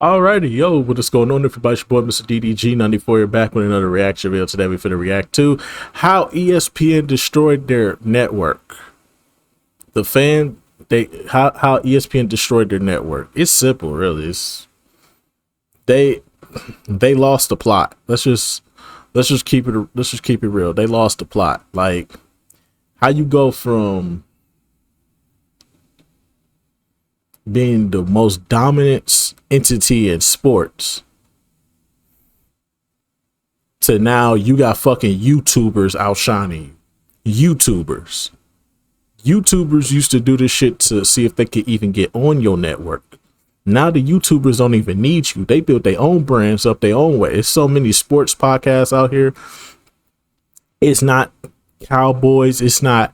Alrighty, yo, what is going on, everybody? It's your boy, Mr. DDG94 here, back with another reaction video. Today, we're finna react to how ESPN destroyed their network. The fan, how ESPN destroyed their network. It's simple, really. They lost the plot. Let's just keep it real. They lost the plot. Like, how you go from being the most dominant entity in sports to now you got fucking YouTubers outshining you. YouTubers used to do this shit to see if they could even get on your network. Now the YouTubers don't even need you. They build their own brands up their own way. It's so many sports podcasts out here. It's not Cowboys. It's not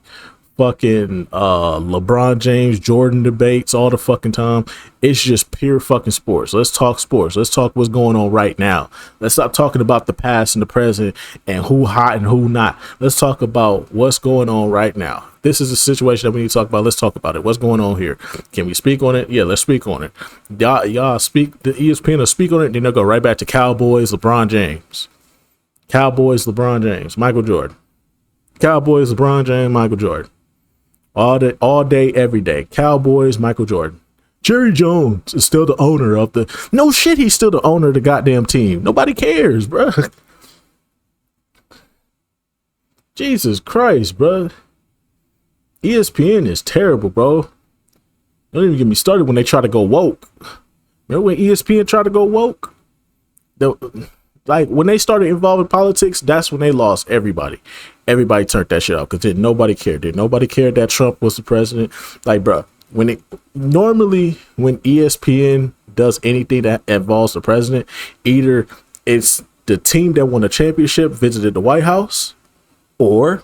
fucking LeBron James, Jordan debates all the fucking time. It's just pure fucking sports. Let's talk sports. Let's talk what's going on right now. Let's stop talking about the past and the present and who hot and who not. Let's talk about what's going on right now. This is a situation that we need to talk about. Let's talk about it. What's going on here? Can we speak on it? Yeah, let's speak on it. Y'all speak. The ESPN will speak on it. Then they'll go right back to Cowboys, LeBron James. Cowboys, LeBron James, Michael Jordan. Cowboys, LeBron James, Michael Jordan. All day, every day. Cowboys, Michael Jordan. Jerry Jones is still the owner of the... No shit, he's still the owner of the goddamn team. Nobody cares, bro. Jesus Christ, bro. ESPN is terrible, bro. Don't even get me started when they try to go woke. Remember when ESPN tried to go woke? Like, when they started involving politics, that's when they lost everybody. Everybody turned that shit off because nobody cared. Nobody cared that Trump was the president. Like, bro, when ESPN does anything that involves the president, either it's the team that won the championship visited the White House, or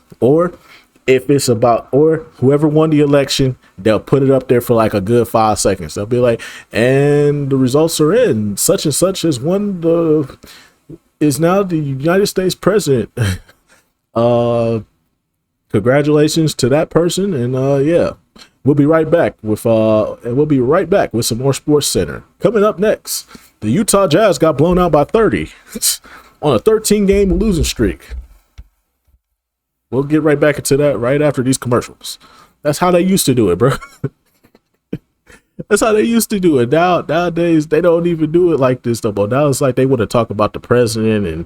if it's about, or whoever won the election, they'll put it up there for like a good 5 seconds. They'll be like, and the results are in. Such and such has won is now the United States president. Congratulations to that person. And yeah, we'll be right back with some more Sports Center. Coming up next, the Utah Jazz got blown out by 30 on a 13-game losing streak. We'll get right back into that right after these commercials. That's how they used to do it, bro. That's how they used to do it. Nowadays, they don't even do it like this, though. Now it's like they want to talk about the president, and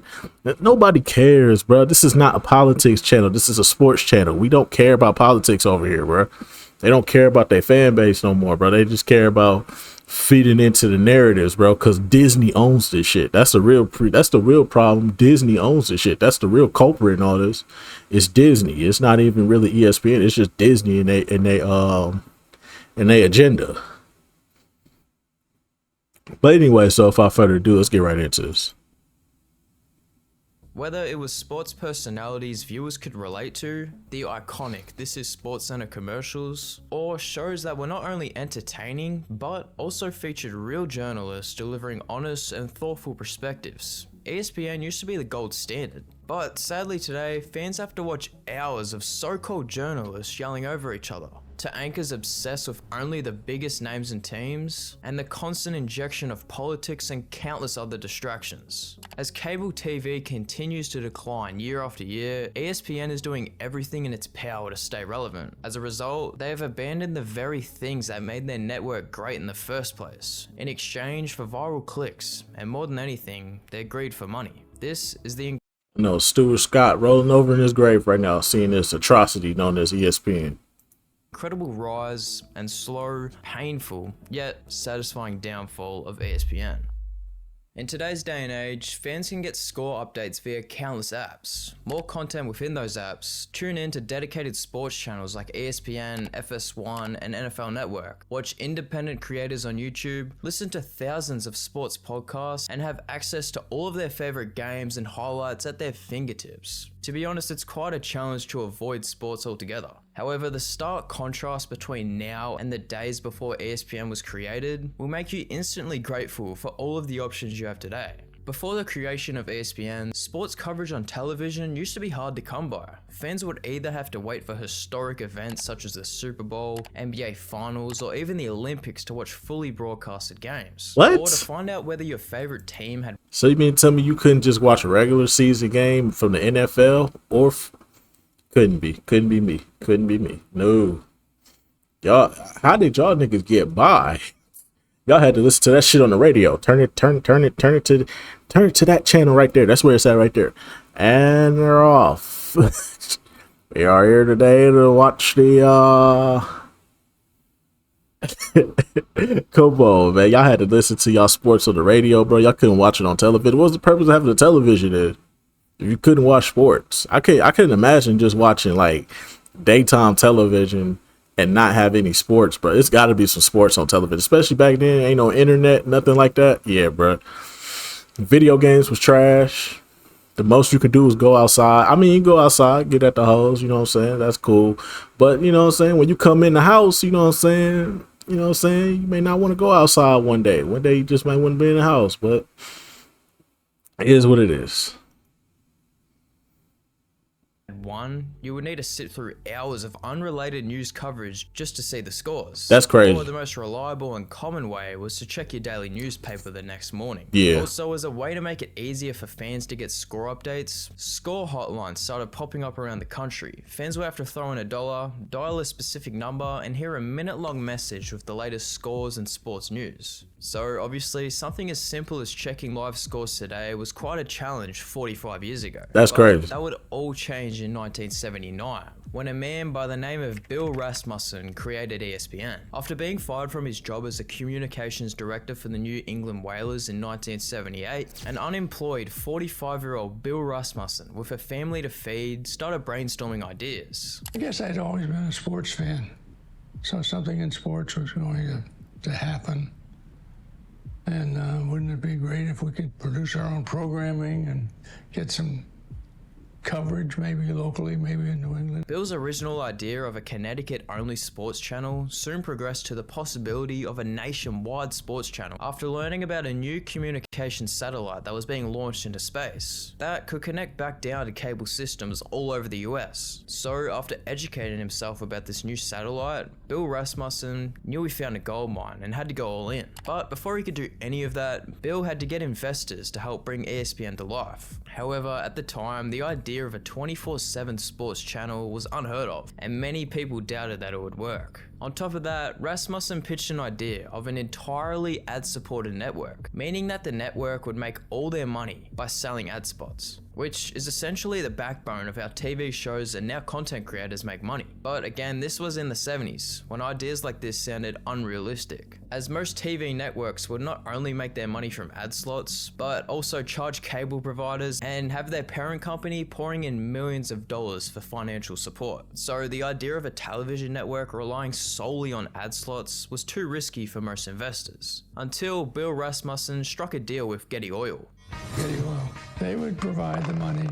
nobody cares, bro. This is not a politics channel. This is a sports channel. We don't care about politics over here, bro. They don't care about their fan base no more, bro. They just care about feeding into the narratives, bro, because Disney owns this shit. That's the real problem. Disney owns this shit. That's the real culprit in all this. It's Disney. It's not even really ESPN. It's just Disney and they agenda. But anyway, so without further ado, let's get right into this. Whether it was sports personalities viewers could relate to, the iconic This Is SportsCenter commercials, or shows that were not only entertaining, but also featured real journalists delivering honest and thoughtful perspectives, ESPN used to be the gold standard. But sadly today, fans have to watch hours of so-called journalists yelling over each other, to anchors obsessed with only the biggest names and teams, and the constant injection of politics and countless other distractions. As cable TV continues to decline year after year, ESPN is doing everything in its power to stay relevant. As a result, they have abandoned the very things that made their network great in the first place, in exchange for viral clicks, and more than anything, their greed for money. This is the Stuart Scott rolling over in his grave right now, seeing this atrocity known as ESPN. Incredible rise and slow, painful, yet satisfying downfall of ESPN. In today's day and age, fans can get score updates via countless apps. More content within those apps, tune in to dedicated sports channels like ESPN, FS1, and NFL Network, watch independent creators on YouTube, listen to thousands of sports podcasts, and have access to all of their favorite games and highlights at their fingertips. To be honest, it's quite a challenge to avoid sports altogether. However, the stark contrast between now and the days before ESPN was created will make you instantly grateful for all of the options you have today. Before the creation of ESPN, sports coverage on television used to be hard to come by. Fans would either have to wait for historic events such as the Super Bowl, NBA Finals, or even the Olympics to watch fully broadcasted games. What? Or to find out whether your favorite team had... So you mean to tell me you couldn't just watch a regular season game from the NFL? Or couldn't be me. No. Y'all, how did y'all niggas get by? Y'all had to listen to that shit on the radio. Turn it to that channel right there. That's where it's at right there. And they're off. We are here today to watch the come on, man. Y'all had to listen to y'all sports on the radio, bro. Y'all couldn't watch it on television. What was the purpose of having the television if you couldn't watch sports? I couldn't imagine just watching like daytime television and not have any sports, bro. It's got to be some sports on television, especially back then. Ain't no internet, nothing like that. Yeah, bro. Video games was trash. The most you could do was go outside. I mean, you go outside, get at the hose, you know what I'm saying? That's cool. But, you know what I'm saying? When you come in the house, you know what I'm saying? You know what I'm saying? You may not want to go outside one day. One day you just might want to be in the house, but it is what it is. One, you would need to sit through hours of unrelated news coverage just to see the scores. That's crazy. Or the most reliable and common way was to check your daily newspaper the next morning. Yeah. Also, as a way to make it easier for fans to get score updates, score hotlines started popping up around the country. Fans would have to throw in $1, dial a specific number, and hear a minute-long message with the latest scores and sports news. So obviously, something as simple as checking live scores today was quite a challenge 45 years ago. That's crazy. That would all change in 1979, when a man by the name of Bill Rasmussen created ESPN. After being fired from his job as a communications director for the New England Whalers in 1978, an unemployed 45-year-old Bill Rasmussen, with a family to feed, started brainstorming ideas. I guess I'd always been a sports fan, so something in sports was going to happen. And wouldn't it be great if we could produce our own programming and get some coverage, maybe locally, maybe in New England? Bill's original idea of a Connecticut-only sports channel soon progressed to the possibility of a nationwide sports channel after learning about a new communications satellite that was being launched into space that could connect back down to cable systems all over the US. So after educating himself about this new satellite, Bill Rasmussen knew he found a gold mine and had to go all in. But before he could do any of that, Bill had to get investors to help bring ESPN to life. However, at the time, the idea of a 24/7 sports channel was unheard of, and many people doubted that it would work. On top of that, Rasmussen pitched an idea of an entirely ad-supported network, meaning that the network would make all their money by selling ad spots, which is essentially the backbone of how TV shows and now content creators make money. But again, this was in the 70s, when ideas like this sounded unrealistic, as most TV networks would not only make their money from ad slots, but also charge cable providers and have their parent company pouring in millions of dollars for financial support. So the idea of a television network relying solely on ad slots was too risky for most investors, until Bill Rasmussen struck a deal with Getty Oil. Getty Oil. They would provide the money.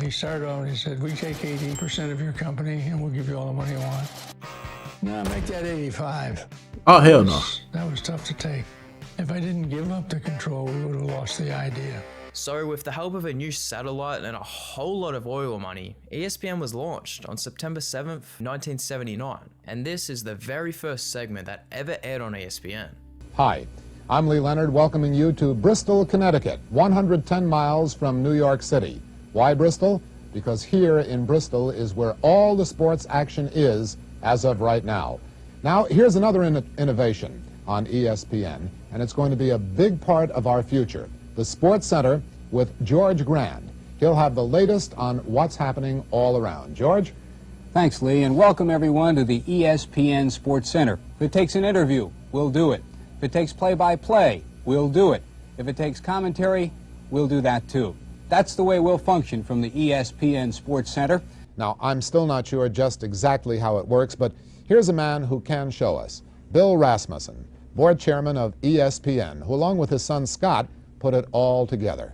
He started off and he said, we take 80% of your company and we'll give you all the money you want. No, make that 85. Oh, hell no. That was tough to take. If I didn't give up the control, we would have lost the idea. So with the help of a new satellite and a whole lot of oil money, ESPN was launched on September 7th, 1979. And this is the very first segment that ever aired on ESPN. Hi, I'm Lee Leonard welcoming you to Bristol, Connecticut, 110 miles from New York City. Why Bristol? Because here in Bristol is where all the sports action is as of right now. Now, here's another innovation on ESPN, and it's going to be a big part of our future. The Sports Center with George Grand. He'll have the latest on what's happening all around. George? Thanks, Lee, and welcome everyone to the ESPN Sports Center. If it takes an interview, we'll do it. If it takes play-by-play, we'll do it. If it takes commentary, we'll do that too. That's the way we'll function from the ESPN Sports Center. Now, I'm still not sure just exactly how it works, but here's a man who can show us. Bill Rasmussen, board chairman of ESPN, who along with his son Scott put it all together.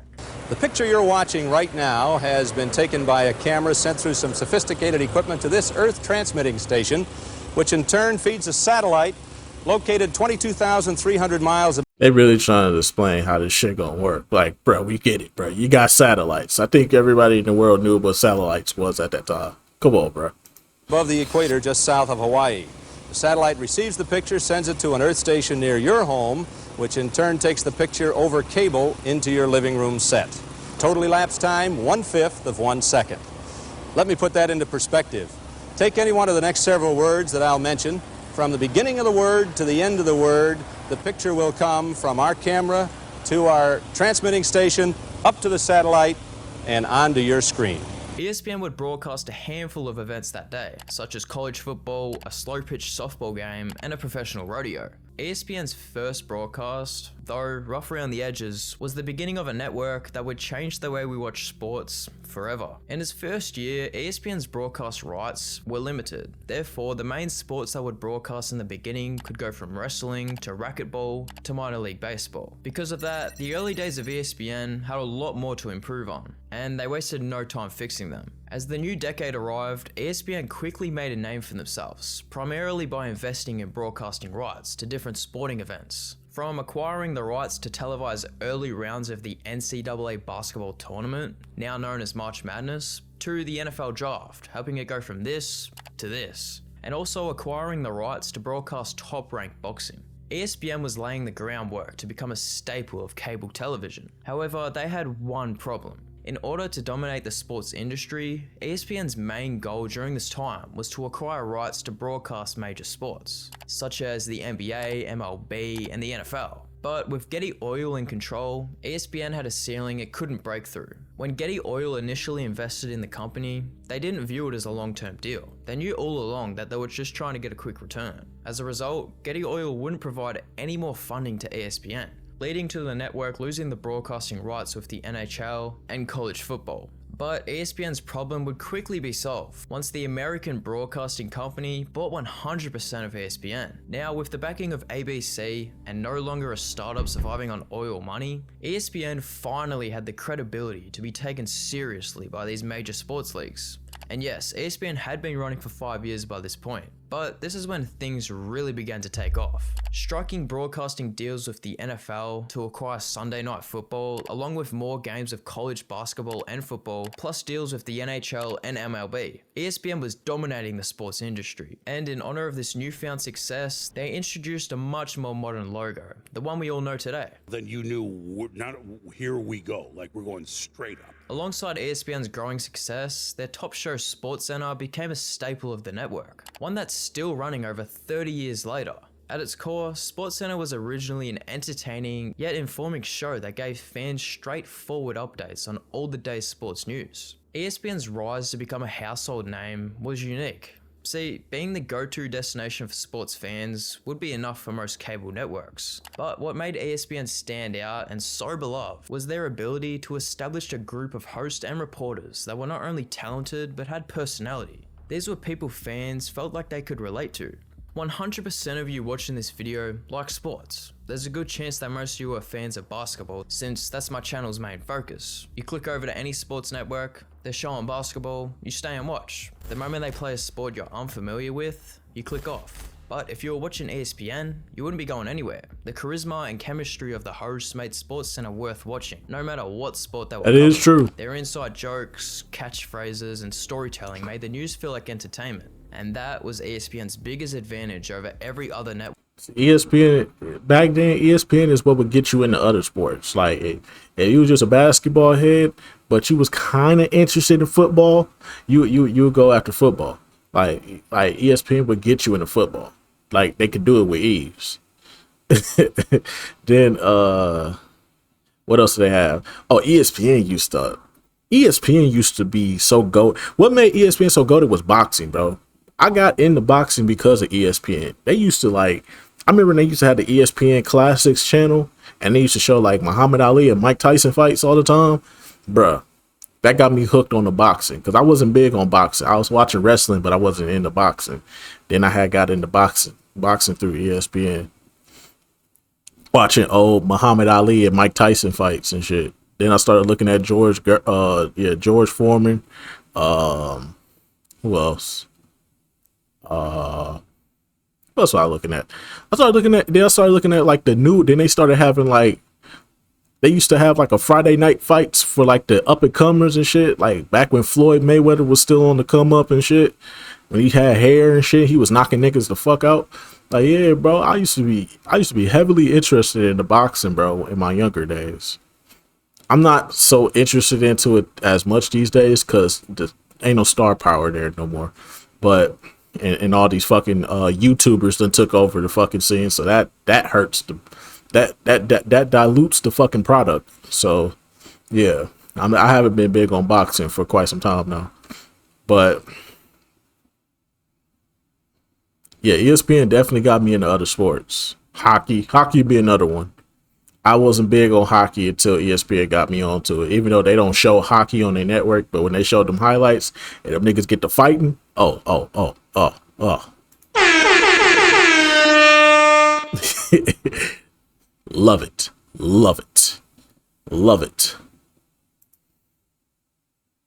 The picture you're watching right now has been taken by a camera sent through some sophisticated equipment to this Earth transmitting station, which in turn feeds a satellite located 22,300 miles. They really trying to explain how this shit gonna work. Like, bro, we get it, bro. You got satellites. I think everybody in the world knew what satellites was at that time. Come on, bro. Above the equator, just south of Hawaii. The satellite receives the picture, sends it to an Earth station near your home, which in turn takes the picture over cable into your living room set. Total elapsed time, 1/5 of 1 second. Let me put that into perspective. Take any one of the next several words that I'll mention. From the beginning of the word to the end of the word, the picture will come from our camera to our transmitting station, up to the satellite, and onto your screen. ESPN would broadcast a handful of events that day, such as college football, a slow-pitch softball game, and a professional rodeo. ESPN's first broadcast, though rough around the edges, was the beginning of a network that would change the way we watch sports forever. In its first year, ESPN's broadcast rights were limited. Therefore, the main sports that would broadcast in the beginning could go from wrestling to racquetball to minor league baseball. Because of that, the early days of ESPN had a lot more to improve on, and they wasted no time fixing them. As the new decade arrived, ESPN quickly made a name for themselves, primarily by investing in broadcasting rights to different sporting events. From acquiring the rights to televise early rounds of the NCAA basketball tournament, now known as March Madness, to the NFL draft, helping it go from this to this, and also acquiring the rights to broadcast top-ranked boxing. ESPN was laying the groundwork to become a staple of cable television. However, they had one problem. In order to dominate the sports industry, ESPN's main goal during this time was to acquire rights to broadcast major sports, such as the NBA, MLB, and the NFL. But with Getty Oil in control, ESPN had a ceiling it couldn't break through. When Getty Oil initially invested in the company, they didn't view it as a long-term deal. They knew all along that they were just trying to get a quick return. As a result, Getty Oil wouldn't provide any more funding to ESPN, leading to the network losing the broadcasting rights with the NHL and college football. But ESPN's problem would quickly be solved once the American Broadcasting Company bought 100% of ESPN. Now, with the backing of ABC and no longer a startup surviving on oil money, ESPN finally had the credibility to be taken seriously by these major sports leagues. And yes, ESPN had been running for 5 years by this point, but this is when things really began to take off. Striking broadcasting deals with the NFL to acquire Sunday Night Football, along with more games of college basketball and football, plus deals with the NHL and MLB. ESPN was dominating the sports industry, and in honor of this newfound success, they introduced a much more modern logo, the one we all know today. Then you knew, not here we go, like we're going straight up. Alongside ESPN's growing success, their top show SportsCenter became a staple of the network, one that's still running over 30 years later. At its core, SportsCenter was originally an entertaining yet informing show that gave fans straightforward updates on all the day's sports news. ESPN's rise to become a household name was unique. See, being the go-to destination for sports fans would be enough for most cable networks. But what made ESPN stand out and so beloved was their ability to establish a group of hosts and reporters that were not only talented but had personality. These were people fans felt like they could relate to. 100% of you watching this video like sports. There's a good chance that most of you are fans of basketball, since that's my channel's main focus. You click over to any sports network, they're showing basketball, you stay and watch. The moment they play a sport you're unfamiliar with, you click off. But if you were watching ESPN, you wouldn't be going anywhere. The charisma and chemistry of the hosts made SportsCenter worth watching, no matter what sport they were That is true. Their inside jokes, catchphrases, and storytelling made the news feel like entertainment. And that was ESPN's biggest advantage over every other network. ESPN back then, ESPN is what would get you into other sports. Like if you was just a basketball head, but you was kind of interested in football, you would go after football. Like ESPN would get you into football. Like they could do it with ease. Then what else do they have? Oh, ESPN used to be so goated. What made ESPN so goated was boxing, bro. I got into boxing because of ESPN. They used to I remember when they used to have the ESPN Classics channel, and they used to show like Muhammad Ali and Mike Tyson fights all the time. Bruh, that got me hooked on the boxing because I wasn't big on boxing. I was watching wrestling, but I wasn't into boxing. Then I had got into boxing through ESPN. Watching old Muhammad Ali and Mike Tyson fights and shit. Then I started looking at George Foreman. Who else? What was I looking at? Then I started looking at like the new. Then they started having like. They used to have like a Friday night fights for like the up and comers and shit. Like back when Floyd Mayweather was still on the come up and shit. When he had hair and shit, he was knocking niggas the fuck out. Like, yeah, bro, I used to be heavily interested in the boxing, bro, in my younger days. I'm not so interested into it as much these days because ain't no star power there no more. But and all these fucking YouTubers then took over the fucking scene, so that hurts that dilutes the fucking product. So yeah, I haven't been big on boxing for quite some time now, but. Yeah, ESPN definitely got me into other sports. Hockey would be another one. I wasn't big on hockey until ESPN got me onto it. Even though they don't show hockey on their network, but when they showed them highlights and them niggas get to fighting, oh. Love it.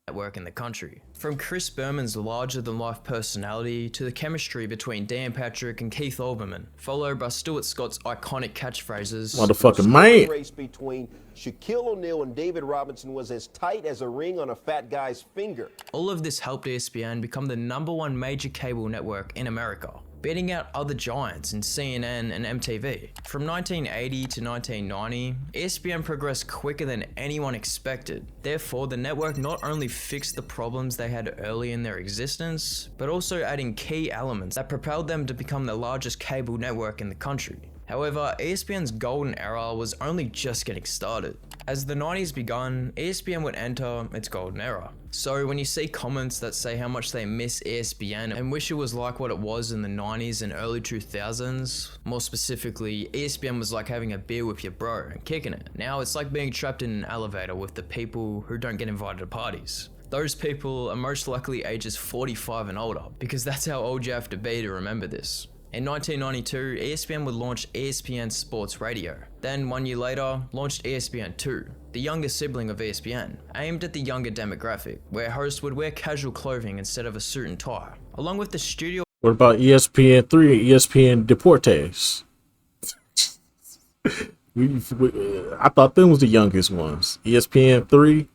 Network in the country. From Chris Berman's larger-than-life personality to the chemistry between Dan Patrick and Keith Olbermann, followed by Stuart Scott's iconic catchphrases. Motherfucking man. The race between Shaquille O'Neal and David Robinson was as tight as a ring on a fat guy's finger. All of this helped ESPN become the #1 major cable network in America, beating out other giants in CNN and MTV. From 1980 to 1990, ESPN progressed quicker than anyone expected. Therefore, the network not only fixed the problems they had early in their existence, but also adding key elements that propelled them to become the largest cable network in the country. However, ESPN's golden era was only just getting started. As the 90s begun, ESPN would enter its golden era. So when you see comments that say how much they miss ESPN and wish it was like what it was in the 90s and early 2000s, more specifically, ESPN was like having a beer with your bro and kicking it. Now it's like being trapped in an elevator with the people who don't get invited to parties. Those people are most likely ages 45 and older, because that's how old you have to be to remember this. In 1992, ESPN would launch ESPN Sports Radio. Then, 1 year later, launched ESPN2, the younger sibling of ESPN, aimed at the younger demographic, where hosts would wear casual clothing instead of a suit and tie, along with the studio. What about ESPN3 and ESPN Deportes? I thought them was the youngest ones. ESPN3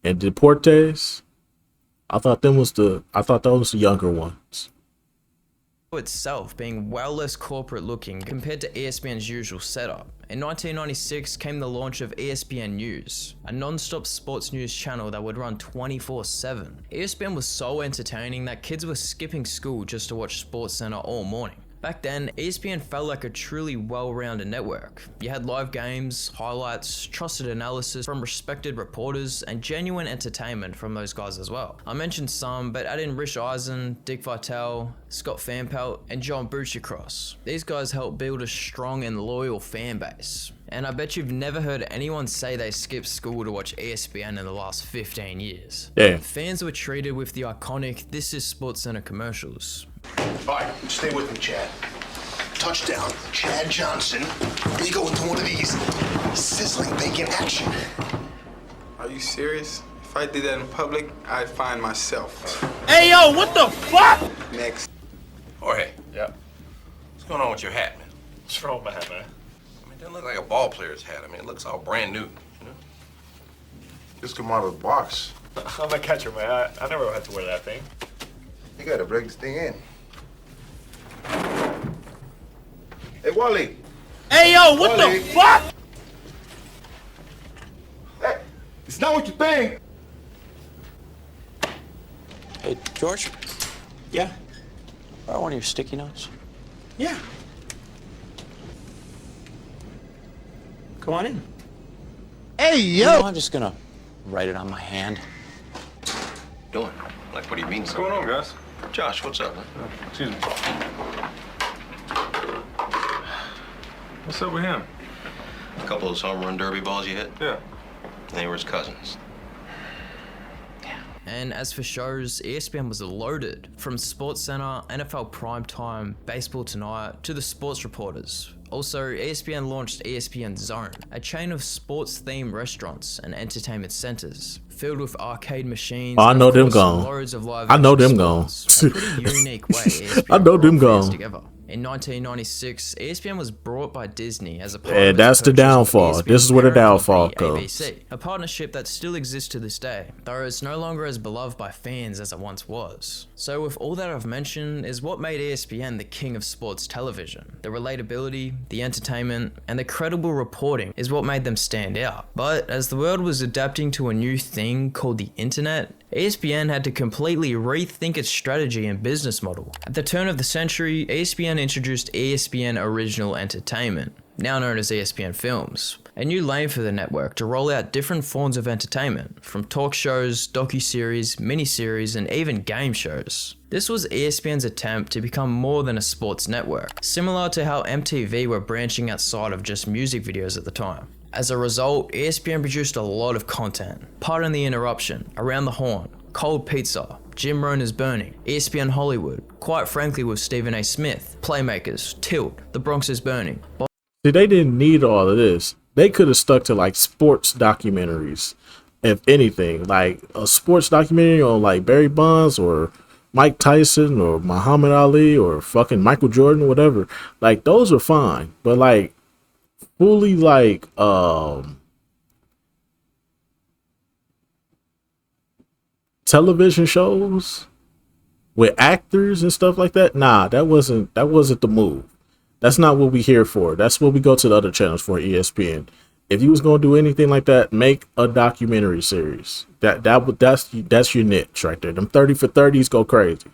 and Deportes. I thought those was the younger ones. Itself being well less corporate looking compared to ESPN's usual setup. In 1996 came the launch of ESPN News, a non-stop sports news channel that would run 24/7. ESPN was so entertaining that kids were skipping school just to watch SportsCenter all morning. Back then, ESPN felt like a truly well-rounded network. You had live games, highlights, trusted analysis from respected reporters, and genuine entertainment from those guys as well. I mentioned some, but add in Rich Eisen, Dick Vitale, Scott Fanpelt, and John Buchacross. These guys helped build a strong and loyal fan base. And I bet you've never heard anyone say they skipped school to watch ESPN in the last 15 years. Yeah. Fans were treated with the iconic "This is SportsCenter" commercials. All right, stay with me, Chad. Touchdown, Chad Johnson. And you go into one of these sizzling bacon action. Are you serious? If I did that in public, I'd find myself. Hey, yo, what the fuck? Next. Jorge. Yeah. What's going on with your hat, man? What's wrong with my hat, man? I mean, it doesn't look like a ball player's hat. I mean, it looks all brand new, you know? Just come out of the box. I'm a catcher, man. I never had to wear that thing. You gotta break this thing in. Hey, Wally. Hey, yo, what Wally. the fuck? Hey, it's not what you think. Hey, George? Yeah? Borrow one of your sticky notes? Yeah. Come on in. Hey, yo! I'm just gonna write it on my hand. Doing? Like, what do you mean? What's going on, guys? Josh, what's up, man? Excuse me. What's up with him? A couple of those home run derby balls you hit? Yeah. They were his cousins. And as for shows, ESPN was loaded. From SportsCenter, NFL Primetime, Baseball Tonight, to the sports reporters. Also, ESPN launched ESPN Zone, a chain of sports-themed restaurants and entertainment centers, filled with arcade machines. Oh, I know them gone. I know them gone. A pretty unique way ESPN I know them brought fans gone. together. In 1996, ESPN was brought by Disney as a part And of its that's the purchase of downfall. ESPN's This is where the parent downfall company, comes. ABC, a partnership that still exists to this day, though it's no longer as beloved by fans as it once was. So with all that I've mentioned is what made ESPN the king of sports television. The relatability, the entertainment, and the credible reporting is what made them stand out. But as the world was adapting to a new thing called the internet, ESPN had to completely rethink its strategy and business model. At the turn of the century, ESPN introduced ESPN Original Entertainment, now known as ESPN Films, a new lane for the network to roll out different forms of entertainment, from talk shows, docuseries, miniseries, and even game shows. This was ESPN's attempt to become more than a sports network, similar to how MTV were branching outside of just music videos at the time. As a result, ESPN produced a lot of content. Pardon the Interruption, Around the Horn, Cold Pizza, Jim Rohner's Burning, ESPN Hollywood, Quite Frankly with Stephen A. Smith, Playmakers, Tilt, The Bronx is Burning. See, they didn't need all of this. They could have stuck to like sports documentaries, if anything, like a sports documentary on like Barry Bonds or Mike Tyson or Muhammad Ali or fucking Michael Jordan, whatever. Like those are fine, but like fully like television shows with actors and stuff like that, nah, that wasn't the move. That's not what we here for. That's what we go to the other channels for, ESPN. If you was gonna do anything like that, make a documentary series. That's your niche right there. Them 30 for 30s go crazy.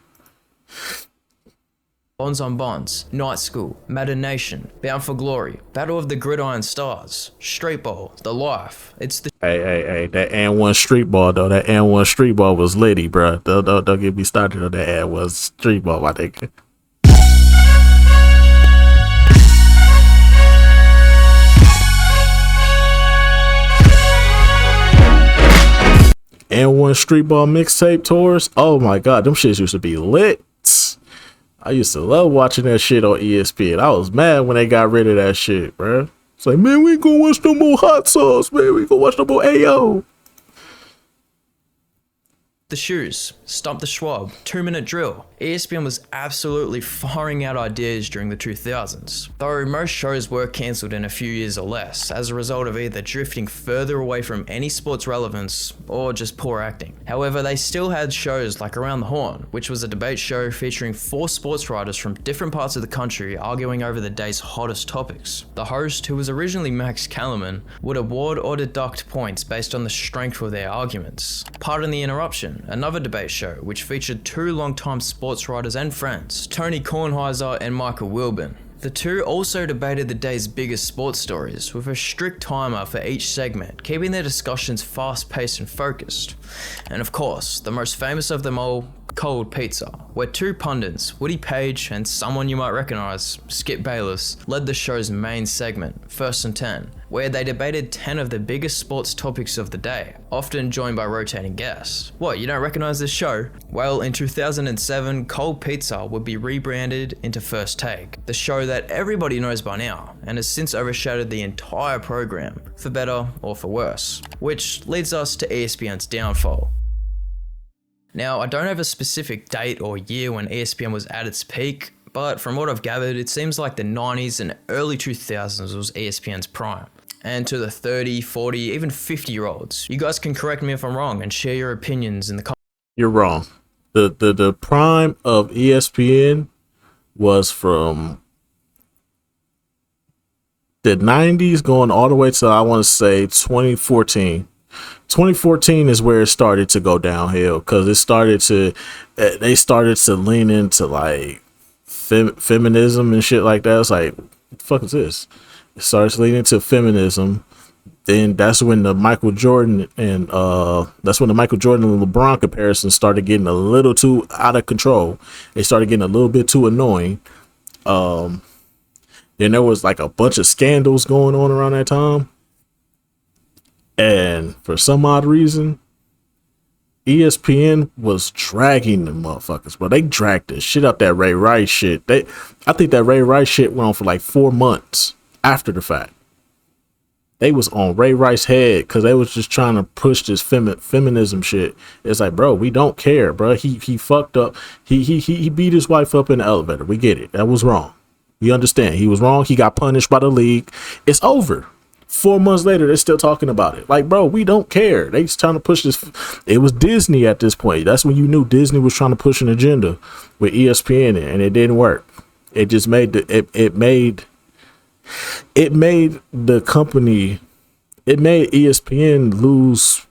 Bonds on Bonds, Night School, Madden Nation, Bound for Glory, Battle of the Gridiron Stars, Street Ball, The Life. It's the Hey, that and one street ball though. That and one street ball was litty, bro. Don't get me started on that and one street ball, my nigga. And one street ball mixtape tours. Oh my god, them shits used to be lit. I used to love watching that shit on ESPN. I was mad when they got rid of that shit, bro. It's like, man, we ain't gonna watch no more hot sauce, man. We gonna watch no more AO. The Shoes, Stump the Schwab, 2-Minute Drill. ESPN was absolutely firing out ideas during the 2000s, though most shows were cancelled in a few years or less, as a result of either drifting further away from any sports relevance or just poor acting. However, they still had shows like Around the Horn, which was a debate show featuring 4 sports writers from different parts of the country arguing over the day's hottest topics. The host, who was originally Max Kellerman, would award or deduct points based on the strength of their arguments. Pardon the Interruption, another debate show which featured 2 longtime sports writers and friends, Tony Kornheiser and Michael Wilbon. The two also debated the day's biggest sports stories with a strict timer for each segment, keeping their discussions fast-paced and focused. And of course, the most famous of them all, Cold Pizza, where 2 pundits, Woody Page and someone you might recognize, Skip Bayless, led the show's main segment, First and 10, where they debated 10 of the biggest sports topics of the day, often joined by rotating guests. What, you don't recognize this show? Well, in 2007, Cold Pizza would be rebranded into First Take, the show that everybody knows by now, and has since overshadowed the entire program, for better or for worse, which leads us to ESPN's downfall. Now, I don't have a specific date or year when ESPN was at its peak, but from what I've gathered, it seems like the 90s and early 2000s was ESPN's prime. And to the 30, 40, even 50-year-olds, you guys can correct me if I'm wrong and share your opinions in the comments. You're wrong. The prime of ESPN was from the 90s going all the way to, I want to say, 2014. 2014 is where it started to go downhill, because they started to lean into like feminism and shit like that. It's like, what the fuck is this? It starts leaning into feminism. Then that's when the Michael Jordan and LeBron comparison started getting a little too out of control. They started getting a little bit too annoying. Then there was like a bunch of scandals going on around that time. And for some odd reason, ESPN was dragging the motherfuckers, but they dragged the shit up that Ray Rice shit. I think that Ray Rice shit went on for like 4 months after the fact. They was on Ray Rice's head because they was just trying to push this feminism shit. It's like, bro, we don't care, bro. He fucked up. He beat his wife up in the elevator. We get it. That was wrong. We understand he was wrong. He got punished by the league. It's over. 4 months later, they're still talking about it. Like, bro, we don't care. They just trying to push this. It was Disney at this point. That's when you knew Disney was trying to push an agenda with ESPN, and it didn't work. It just made it made the company. It made ESPN lose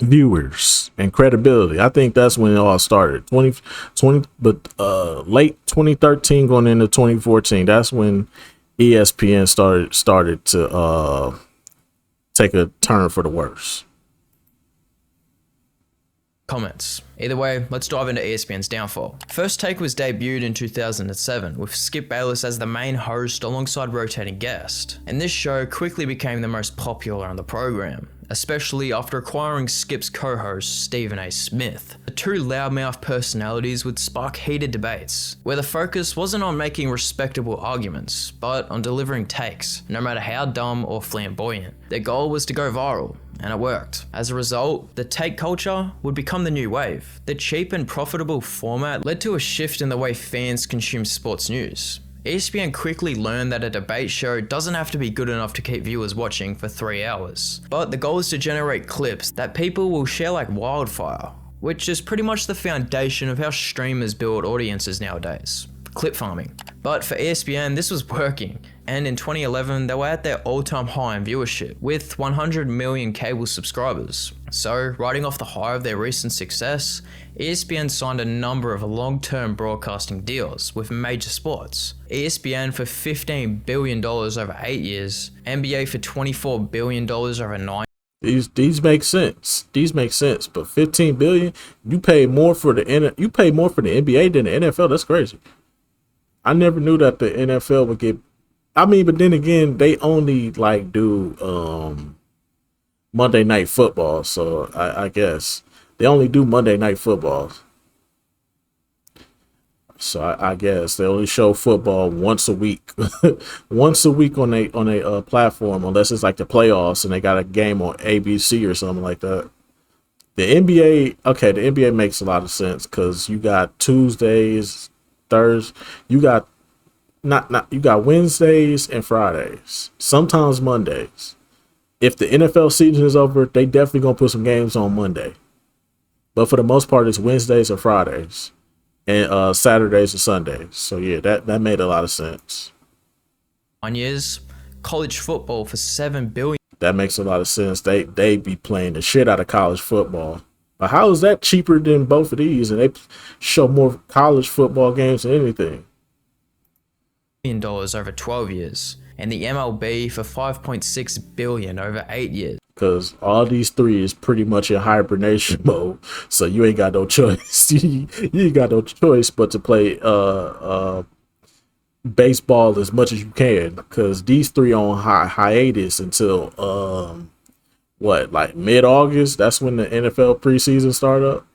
viewers and credibility. I think that's when it all started. Late 2013 going into 2014. That's when ESPN started to take a turn for the worse. Comments. Either way, let's dive into ESPN's downfall. First Take was debuted in 2007 with Skip Bayless as the main host alongside rotating guest, and this show quickly became the most popular on the program, especially after acquiring Skip's co-host Stephen A. Smith. The two loudmouth personalities would spark heated debates, where the focus wasn't on making respectable arguments, but on delivering takes, no matter how dumb or flamboyant. Their goal was to go viral, and it worked. As a result, the take culture would become the new wave. The cheap and profitable format led to a shift in the way fans consume sports news. ESPN quickly learned that a debate show doesn't have to be good enough to keep viewers watching for 3 hours, but the goal is to generate clips that people will share like wildfire, which is pretty much the foundation of how streamers build audiences nowadays. Clip farming. But for ESPN, this was working, and in 2011, they were at their all-time high in viewership, with 100 million cable subscribers. So, riding off the high of their recent success, ESPN signed a number of long-term broadcasting deals with major sports. ESPN for $15 billion over 8 years, NBA for $24 billion over 9 years. These make sense. These make sense. But 15 billion, you pay more for the NBA than the NFL. That's crazy. I never knew that the NFL would get. I mean, but then again, they only like do Monday Night Football, so I guess they only do Monday Night Football. So I guess they only show football once a week, once a week on a platform, unless it's like the playoffs and they got a game on ABC or something like that. The NBA, okay, the NBA makes a lot of sense because you got Tuesdays, Thursdays, you got you got Wednesdays and Fridays, sometimes Mondays. If the NFL season is over, they definitely gonna put some games on Monday, but for the most part, it's Wednesdays or Fridays, and Saturdays or Sundays. So yeah, that made a lot of sense. 9 years, college football for $7 billion. That makes a lot of sense. They be playing the shit out of college football. But how is that cheaper than both of these? And they show more college football games than anything. $1 over 12 years, and the MLB for $5.6 billion over 8 years. Because all these three is pretty much in hibernation mode, so you ain't got no choice. you ain't got no choice but to play baseball as much as you can. Because these three on hiatus until like mid-August. That's when the NFL preseason start up.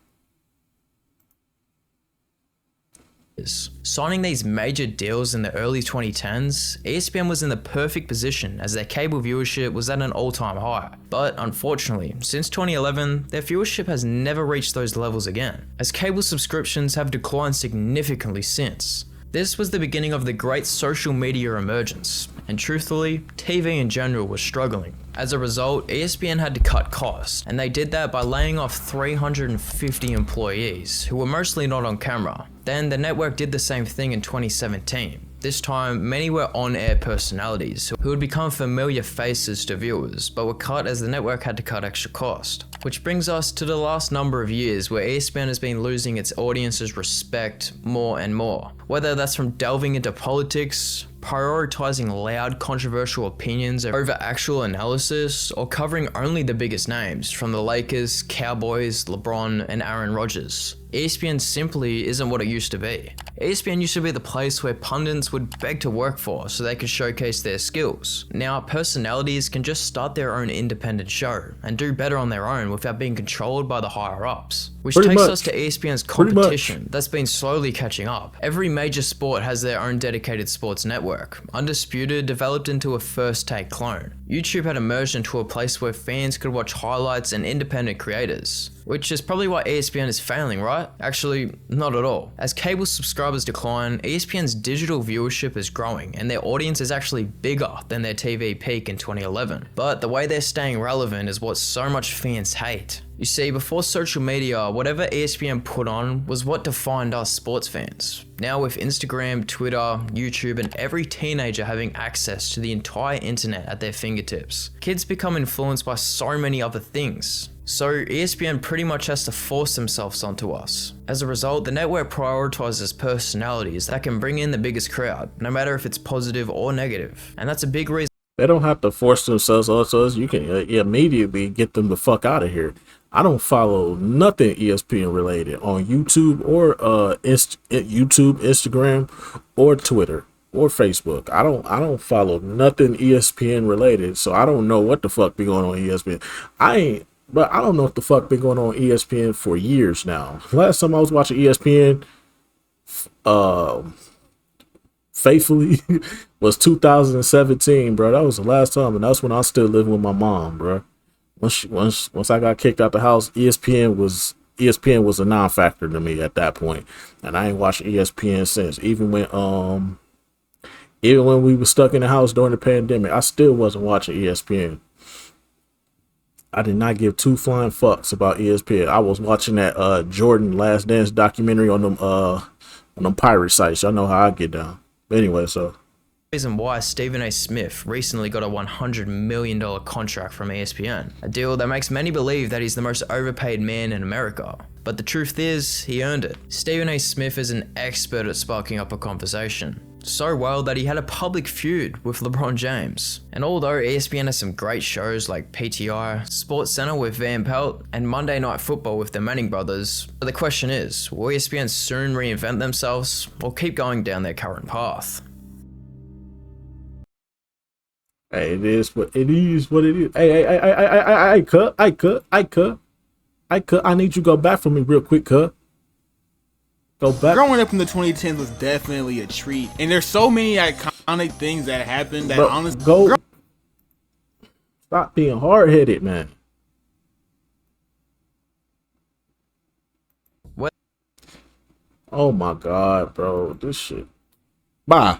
Signing these major deals in the early 2010s, ESPN was in the perfect position as their cable viewership was at an all-time high. But unfortunately, since 2011, their viewership has never reached those levels again, as cable subscriptions have declined significantly since. This was the beginning of the great social media emergence, and truthfully, TV in general was struggling. As a result, ESPN had to cut costs, and they did that by laying off 350 employees, who were mostly not on camera. Then the network did the same thing in 2017. This time, many were on-air personalities who had become familiar faces to viewers, but were cut as the network had to cut extra cost. Which brings us to the last number of years where ESPN has been losing its audience's respect more and more. Whether that's from delving into politics, prioritizing loud, controversial opinions over actual analysis, or covering only the biggest names from the Lakers, Cowboys, LeBron, and Aaron Rodgers. ESPN simply isn't what it used to be. ESPN used to be the place where pundits would beg to work for so they could showcase their skills. Now, personalities can just start their own independent show and do better on their own without being controlled by the higher-ups. Which Pretty takes much. us to ESPN's Pretty much. competition that's been slowly catching up. Every major sport has their own dedicated sports network. Undisputed developed into a first take clone. YouTube had emerged into a place where fans could watch highlights and independent creators. Which is probably why ESPN is failing, right? Actually, not at all. As cable subscribers decline, ESPN's digital viewership is growing, and their audience is actually bigger than their TV peak in 2011. But the way they're staying relevant is what so much fans hate. You see, before social media, whatever ESPN put on was what defined us sports fans. Now with Instagram, Twitter, YouTube, and every teenager having access to the entire internet at their fingertips, kids become influenced by so many other things. So ESPN pretty much has to force themselves onto us. As a result, the network prioritizes personalities that can bring in the biggest crowd, no matter if it's positive or negative. And that's a big reason. They don't have to force themselves onto us. You can immediately get them the fuck out of here. I don't follow nothing ESPN related on YouTube or YouTube, Instagram, or Twitter or Facebook. I don't follow nothing ESPN related, so I don't know what the fuck be going on ESPN. But I don't know what the fuck been going on ESPN for years now. Last time I was watching ESPN, faithfully, was 2017, bro. That was the last time, and that's when I was still living with my mom, bro. Once I got kicked out the house, ESPN was a non-factor to me at that point, and I ain't watched ESPN since. Even when we were stuck in the house during the pandemic, I still wasn't watching ESPN. I did not give two flying fucks about ESPN. I was watching that Jordan Last Dance documentary on them pirate sites. Y'all know how I get down. But anyway, so reason why Stephen A. Smith recently got a $100 million contract from ESPN, a deal that makes many believe that he's the most overpaid man in America. But the truth is, he earned it. Stephen A. Smith is an expert at sparking up a conversation. So well that he had a public feud with LeBron James. And although ESPN has some great shows like PTI, Sports Center with Van Pelt, and Monday Night Football with the Manning brothers, the question is, will ESPN soon reinvent themselves or keep going down their current path? hey, it is what it is. Hey, cut. I need you to go back for me real quick, cut. Go back. Growing up in the 2010s was definitely a treat, and there's so many iconic things that happened that honestly. Stop being hard-headed, man. What? Oh my god, bro, this shit. Bye.